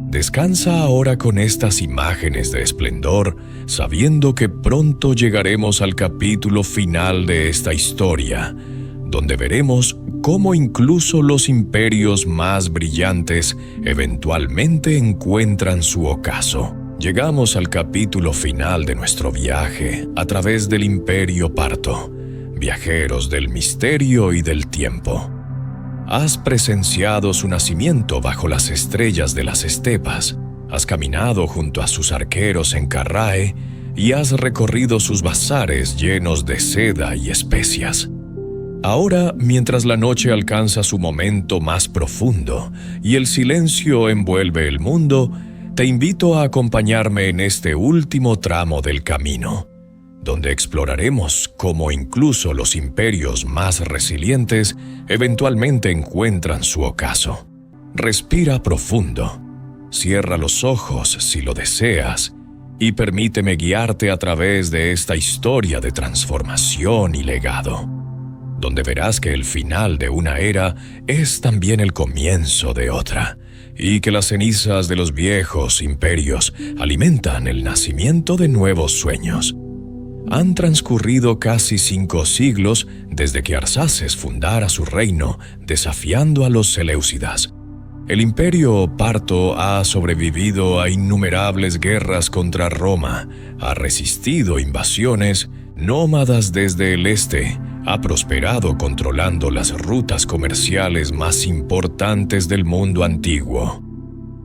Descansa ahora con estas imágenes de esplendor, sabiendo que pronto llegaremos al capítulo final de esta historia, donde veremos cómo incluso los imperios más brillantes eventualmente encuentran su ocaso. Llegamos al capítulo final de nuestro viaje a través del Imperio Parto, viajeros del misterio y del tiempo. Has presenciado su nacimiento bajo las estrellas de las estepas, has caminado junto a sus arqueros en Carrae y has recorrido sus bazares llenos de seda y especias. Ahora, mientras la noche alcanza su momento más profundo y el silencio envuelve el mundo, te invito a acompañarme en este último tramo del camino, donde exploraremos cómo incluso los imperios más resilientes eventualmente encuentran su ocaso. Respira profundo, cierra los ojos si lo deseas y permíteme guiarte a través de esta historia de transformación y legado, donde verás que el final de una era es también el comienzo de otra, y que las cenizas de los viejos imperios alimentan el nacimiento de nuevos sueños. Han transcurrido casi 5 siglos desde que Arsaces fundara su reino, desafiando a los Seleucidas. El imperio parto ha sobrevivido a innumerables guerras contra Roma, ha resistido invasiones nómadas desde el este, ha prosperado controlando las rutas comerciales más importantes del mundo antiguo.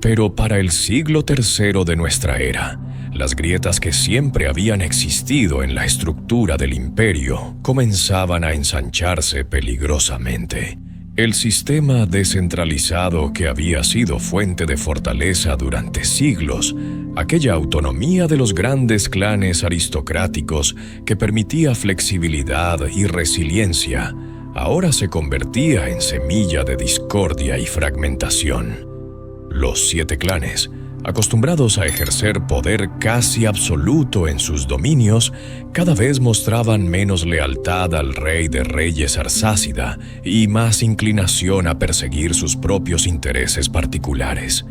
Pero para el siglo III de nuestra era, Las grietas que siempre habían existido en la estructura del imperio comenzaban a ensancharse peligrosamente. El sistema descentralizado que había sido fuente de fortaleza durante siglos, aquella autonomía de los grandes clanes aristocráticos que permitía flexibilidad y resiliencia, ahora se convertía en semilla de discordia y fragmentación. Los 7 clanes, acostumbrados a ejercer poder casi absoluto en sus dominios, cada vez mostraban menos lealtad al rey de reyes Arsácida y más inclinación a perseguir sus propios intereses particulares.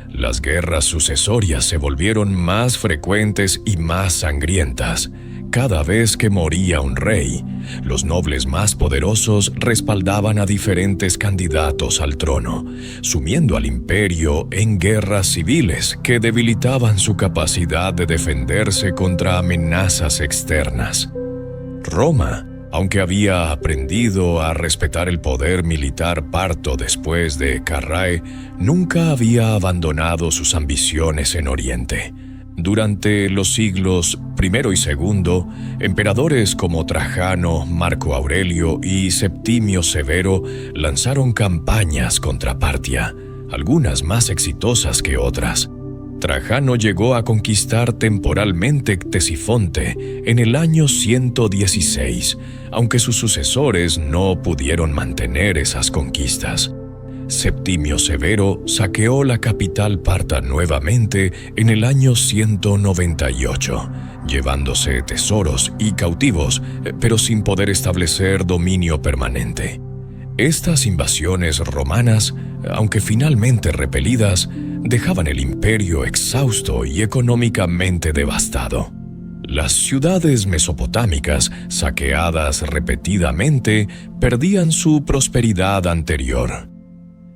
Las guerras sucesorias se volvieron más frecuentes y más sangrientas. Cada vez que moría un rey, los nobles más poderosos respaldaban a diferentes candidatos al trono, sumiendo al imperio en guerras civiles que debilitaban su capacidad de defenderse contra amenazas externas. Roma, aunque había aprendido a respetar el poder militar parto después de Carrae, nunca había abandonado sus ambiciones en Oriente. Durante los siglos I y II, emperadores como Trajano, Marco Aurelio y Septimio Severo lanzaron campañas contra Partia, algunas más exitosas que otras. Trajano llegó a conquistar temporalmente Ctesifonte en el año 116, aunque sus sucesores no pudieron mantener esas conquistas. Septimio Severo saqueó la capital parta nuevamente en el año 198, llevándose tesoros y cautivos, pero sin poder establecer dominio permanente. Estas invasiones romanas, aunque finalmente repelidas, dejaban el imperio exhausto y económicamente devastado. Las ciudades mesopotámicas, saqueadas repetidamente, perdían su prosperidad anterior.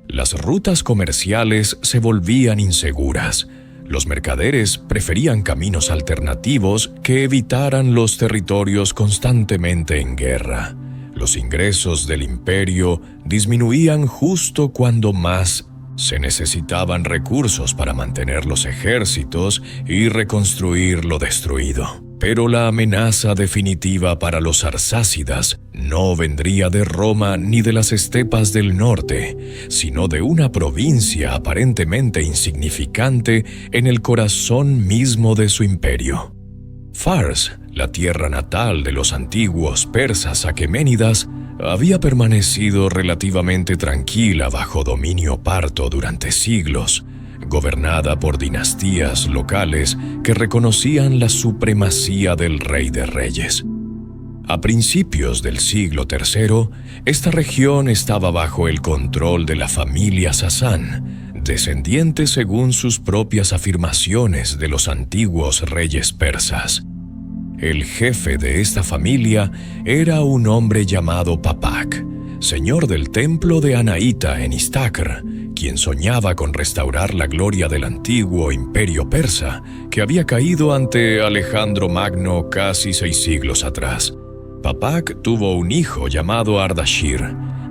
Las rutas comerciales se volvían inseguras. Los mercaderes preferían caminos alternativos que evitaran los territorios constantemente en guerra. Los ingresos del imperio disminuían justo cuando más se necesitaban recursos para mantener los ejércitos y reconstruir lo destruido. Pero la amenaza definitiva para los arsácidas no vendría de Roma ni de las estepas del norte, sino de una provincia aparentemente insignificante en el corazón mismo de su imperio. Fars, la tierra natal de los antiguos persas aqueménidas, había permanecido relativamente tranquila bajo dominio parto durante siglos, gobernada por dinastías locales que reconocían la supremacía del rey de reyes. A principios del siglo III, esta región estaba bajo el control de la familia Sasán, descendiente según sus propias afirmaciones de los antiguos reyes persas. El jefe de esta familia era un hombre llamado Papak, señor del templo de Anaíta en Istachr, quien soñaba con restaurar la gloria del antiguo imperio persa que había caído ante Alejandro Magno casi 6 siglos atrás. Papak tuvo un hijo llamado Ardashir,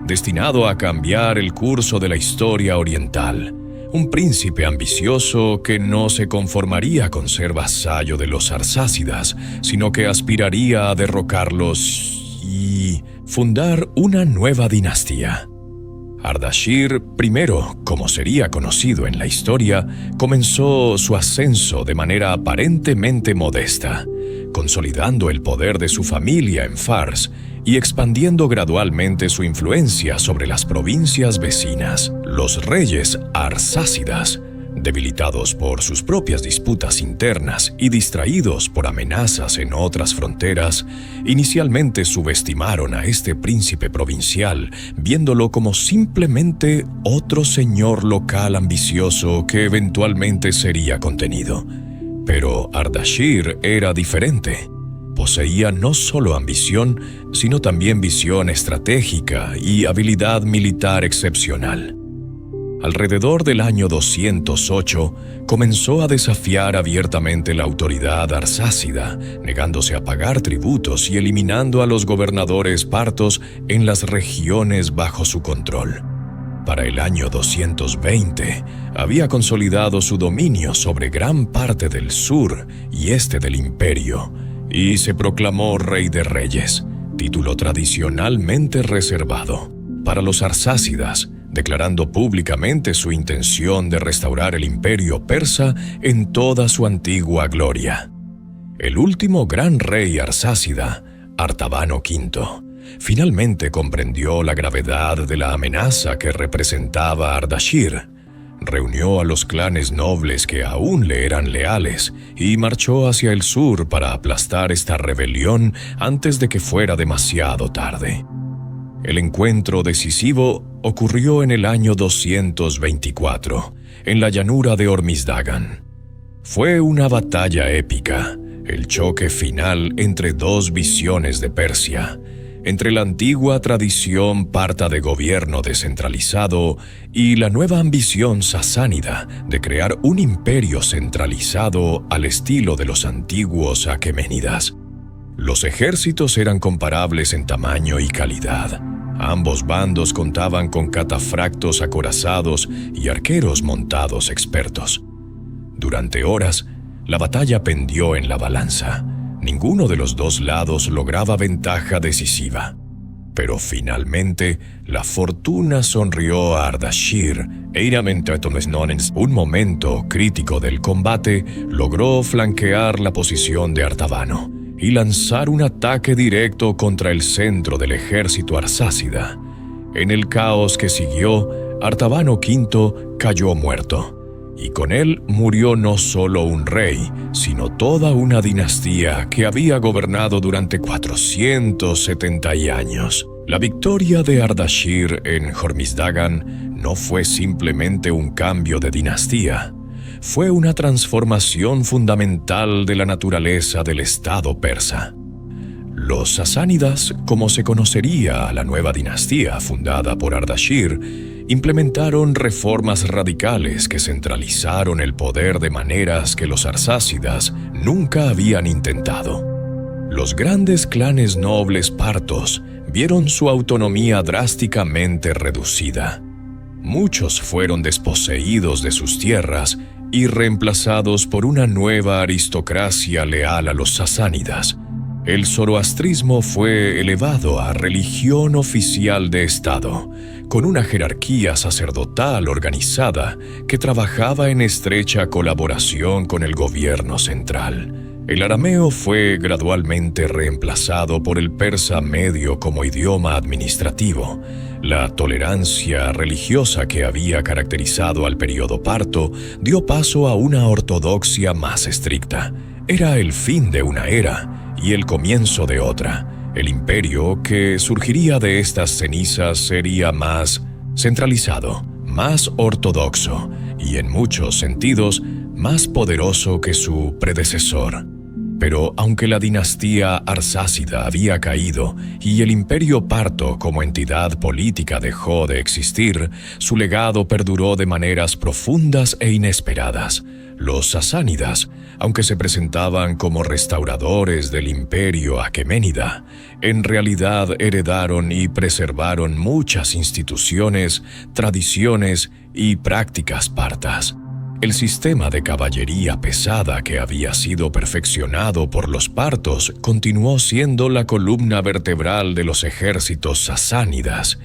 destinado a cambiar el curso de la historia oriental, un príncipe ambicioso que no se conformaría con ser vasallo de los arsácidas, sino que aspiraría a derrocarlos y fundar una nueva dinastía. Ardashir I, como sería conocido en la historia, comenzó su ascenso de manera aparentemente modesta, consolidando el poder de su familia en Fars y expandiendo gradualmente su influencia sobre las provincias vecinas. Los reyes arsácidas, debilitados por sus propias disputas internas y distraídos por amenazas en otras fronteras, inicialmente subestimaron a este príncipe provincial, viéndolo como simplemente otro señor local ambicioso que eventualmente sería contenido. Pero Ardashir era diferente. Poseía no solo ambición, sino también visión estratégica y habilidad militar excepcional. Alrededor del año 208, comenzó a desafiar abiertamente la autoridad arsácida, negándose a pagar tributos y eliminando a los gobernadores partos en las regiones bajo su control. Para el año 220, había consolidado su dominio sobre gran parte del sur y este del imperio, y se proclamó Rey de Reyes, título tradicionalmente reservado para los arsácidas, declarando públicamente su intención de restaurar el imperio persa en toda su antigua gloria. El último gran rey arsácida, Artabano V, finalmente comprendió la gravedad de la amenaza que representaba Ardashir, reunió a los clanes nobles que aún le eran leales y marchó hacia el sur para aplastar esta rebelión antes de que fuera demasiado tarde. El encuentro decisivo ocurrió en el año 224, en la llanura de Hormisdagan. Fue una batalla épica, el choque final entre dos visiones de Persia, entre la antigua tradición parta de gobierno descentralizado y la nueva ambición sasánida de crear un imperio centralizado al estilo de los antiguos aqueménidas. Los ejércitos eran comparables en tamaño y calidad. Ambos bandos contaban con catafractos acorazados y arqueros montados expertos. Durante horas, la batalla pendió en la balanza. Ninguno de los dos lados lograba ventaja decisiva. Pero finalmente, la fortuna sonrió a Ardashir un momento crítico del combate logró flanquear la posición de Artabano y lanzar un ataque directo contra el centro del ejército arsácida. En el caos que siguió, Artabano V cayó muerto. Y con él murió no solo un rey, sino toda una dinastía que había gobernado durante 470 años. La victoria de Ardashir en Hormisdagan no fue simplemente un cambio de dinastía, fue una transformación fundamental de la naturaleza del Estado persa. Los sasánidas, como se conocería a la nueva dinastía fundada por Ardashir, implementaron reformas radicales que centralizaron el poder de maneras que los arsácidas nunca habían intentado. Los grandes clanes nobles partos vieron su autonomía drásticamente reducida. Muchos fueron desposeídos de sus tierras y reemplazados por una nueva aristocracia leal a los sasánidas. El zoroastrismo fue elevado a religión oficial de Estado, con una jerarquía sacerdotal organizada que trabajaba en estrecha colaboración con el gobierno central. El arameo fue gradualmente reemplazado por el persa medio como idioma administrativo. La tolerancia religiosa que había caracterizado al período parto dio paso a una ortodoxia más estricta. Era el fin de una era y el comienzo de otra. El imperio que surgiría de estas cenizas sería más centralizado, más ortodoxo y en muchos sentidos más poderoso que su predecesor. Pero aunque la dinastía arsácida había caído y el imperio parto como entidad política dejó de existir, su legado perduró de maneras profundas e inesperadas. Los sasánidas, aunque se presentaban como restauradores del imperio aqueménida, en realidad heredaron y preservaron muchas instituciones, tradiciones y prácticas partas. El sistema de caballería pesada que había sido perfeccionado por los partos continuó siendo la columna vertebral de los ejércitos sasánidas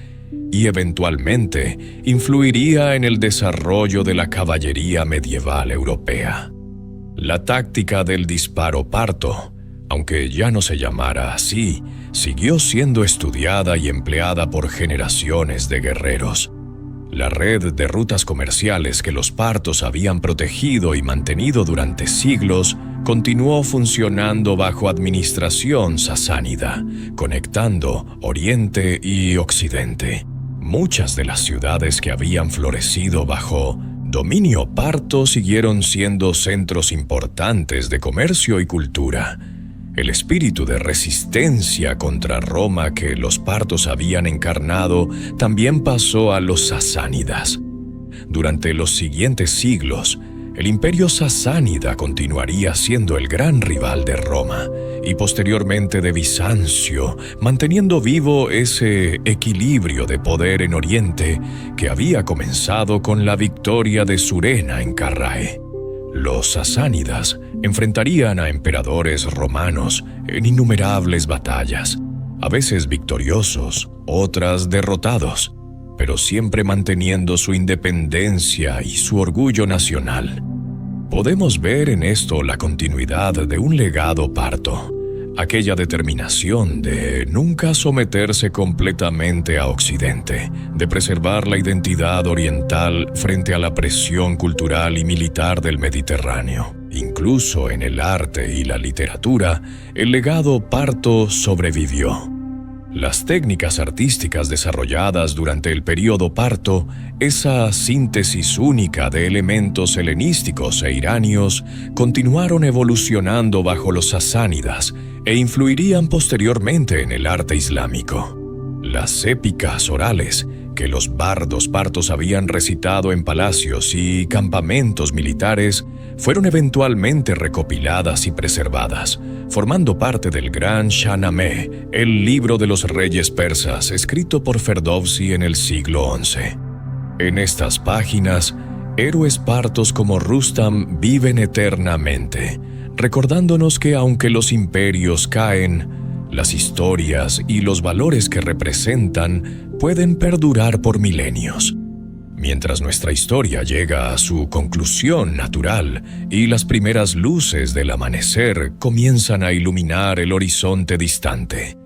y eventualmente influiría en el desarrollo de la caballería medieval europea. La táctica del disparo parto, aunque ya no se llamara así, siguió siendo estudiada y empleada por generaciones de guerreros. La red de rutas comerciales que los partos habían protegido y mantenido durante siglos continuó funcionando bajo administración sasánida, conectando Oriente y Occidente. Muchas de las ciudades que habían florecido bajo dominio parto siguieron siendo centros importantes de comercio y cultura. El espíritu de resistencia contra Roma que los partos habían encarnado también pasó a los sasánidas. Durante los siguientes siglos, el imperio sasánida continuaría siendo el gran rival de Roma y posteriormente de Bizancio, manteniendo vivo ese equilibrio de poder en Oriente que había comenzado con la victoria de Surena en Carrae. Los sasánidas enfrentarían a emperadores romanos en innumerables batallas, a veces victoriosos, otras derrotados, pero siempre manteniendo su independencia y su orgullo nacional. Podemos ver en esto la continuidad de un legado parto, aquella determinación de nunca someterse completamente a Occidente, de preservar la identidad oriental frente a la presión cultural y militar del Mediterráneo. Incluso en el arte y la literatura, el legado parto sobrevivió. Las técnicas artísticas desarrolladas durante el período parto, esa síntesis única de elementos helenísticos e iranios, continuaron evolucionando bajo los sasánidas e influirían posteriormente en el arte islámico. Las épicas orales, que los bardos partos habían recitado en palacios y campamentos militares, fueron eventualmente recopiladas y preservadas, formando parte del Gran Shahnameh, el libro de los reyes persas, escrito por Ferdowsi en el siglo XI. En estas páginas, héroes partos como Rustam viven eternamente, recordándonos que aunque los imperios caen, las historias y los valores que representan pueden perdurar por milenios. Mientras nuestra historia llega a su conclusión natural y las primeras luces del amanecer comienzan a iluminar el horizonte distante,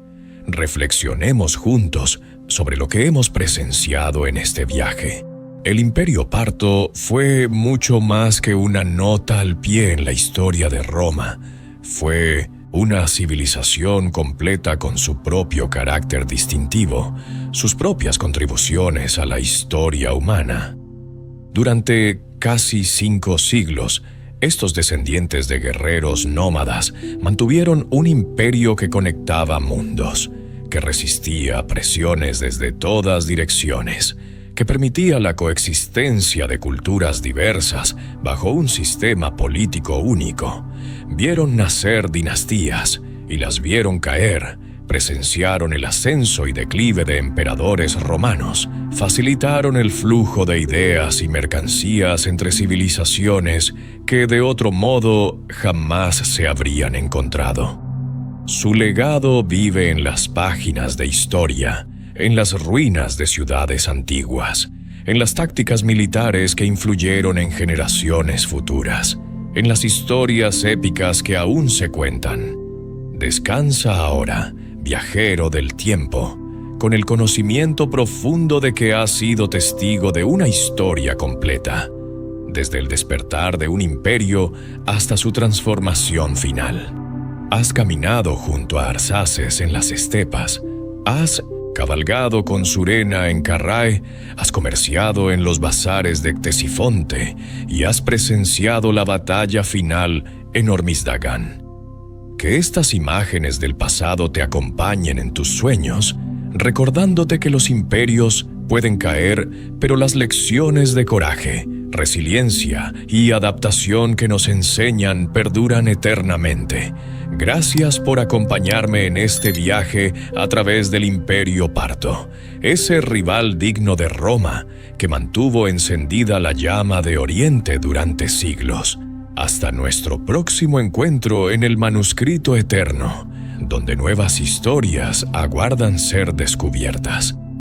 reflexionemos juntos sobre lo que hemos presenciado en este viaje. El Imperio Parto fue mucho más que una nota al pie en la historia de Roma. Fue una civilización completa con su propio carácter distintivo, sus propias contribuciones a la historia humana. Durante casi 5 siglos, estos descendientes de guerreros nómadas mantuvieron un imperio que conectaba mundos, que resistía a presiones desde todas direcciones, que permitía la coexistencia de culturas diversas bajo un sistema político único. Vieron nacer dinastías y las vieron caer, presenciaron el ascenso y declive de emperadores romanos, facilitaron el flujo de ideas y mercancías entre civilizaciones que de otro modo jamás se habrían encontrado. Su legado vive en las páginas de historia, en las ruinas de ciudades antiguas, en las tácticas militares que influyeron en generaciones futuras, en las historias épicas que aún se cuentan. Descansa ahora, viajero del tiempo, con el conocimiento profundo de que has sido testigo de una historia completa, desde el despertar de un imperio hasta su transformación final. Has caminado junto a Arsaces en las estepas, has cabalgado con Surena en Carrae, has comerciado en los bazares de Ctesifonte y has presenciado la batalla final en Hormisdagán. Que estas imágenes del pasado te acompañen en tus sueños, recordándote que los imperios pueden caer, pero las lecciones de coraje, resiliencia y adaptación que nos enseñan perduran eternamente. Gracias por acompañarme en este viaje a través del Imperio Parto, ese rival digno de Roma que mantuvo encendida la llama de Oriente durante siglos. Hasta nuestro próximo encuentro en el manuscrito eterno, donde nuevas historias aguardan ser descubiertas.